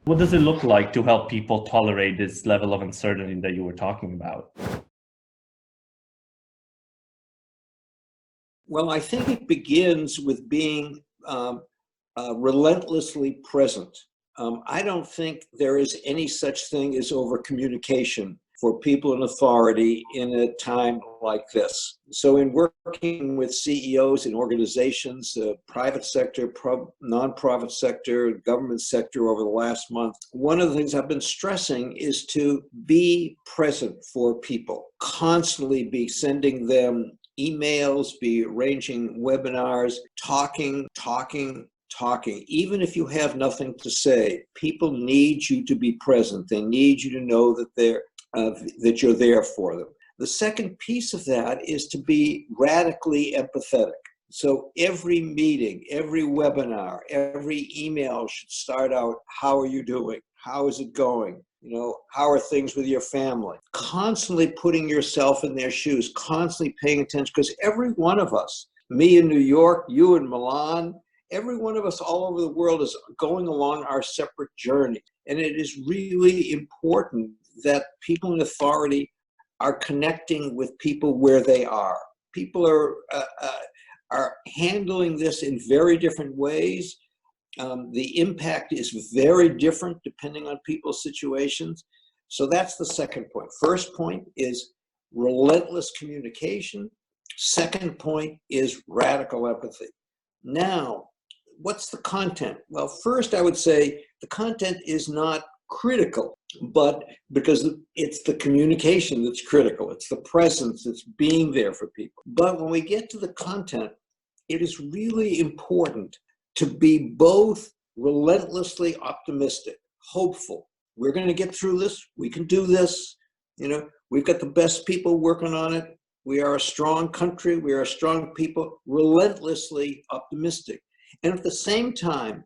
What does it look like to help people tolerate this level of uncertainty that you were talking about? Well, I think it begins with being relentlessly present. I don't think there is any such thing as over communication for people in authority in a time like this. So in working with CEOs in organizations, private sector, nonprofit sector, government sector over the last month, one of the things I've been stressing is to be present for people, constantly be sending them emails, be arranging webinars, talking. Even if you have nothing to say, people need you to be present. They need you to know that you're there for them. The second piece of that is to be radically empathetic. So every meeting, every webinar, every email should start out, how are you doing? How is it going? How are things with your family? Constantly putting yourself in their shoes, constantly paying attention, because every one of us, me in New York, you in Milan, every one of us all over the world is going along our separate journey. And it is really important that people in authority are connecting with people where they are. People are handling this in very different ways. The impact is very different depending on people's situations. So that's the second point. First point is relentless communication. Second point is radical empathy. Now, what's the content? Well, first I would say the content is not critical, but because it's the communication that's critical. It's the presence, it's being there for people. But when we get to the content, it is really important to be both relentlessly optimistic, hopeful. We're going to get through this. We can do this. We've got the best people working on it. We are a strong country. We are a strong people, relentlessly optimistic. And at the same time,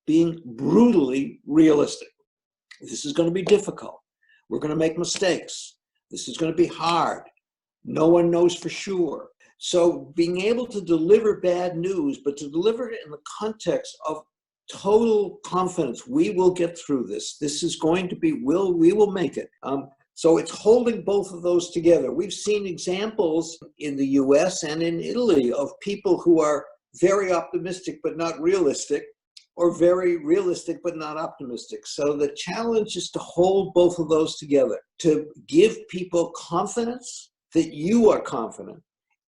being brutally realistic. This is going to be difficult. We're going to make mistakes. This is going to be hard. No one knows for sure. So being able to deliver bad news, but to deliver it in the context of total confidence, we will get through this. This is going to be, we will make it. So it's holding both of those together. We've seen examples in the US and in Italy of people who are very optimistic but not realistic, or very realistic but not optimistic. So the challenge is to hold both of those together, to give people confidence that you are confident,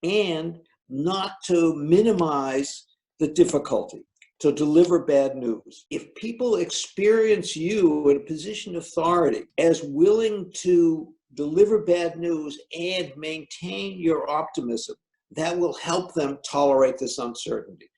and not to minimize the difficulty, to deliver bad news. If people experience you in a position of authority as willing to deliver bad news and maintain your optimism, that will help them tolerate this uncertainty.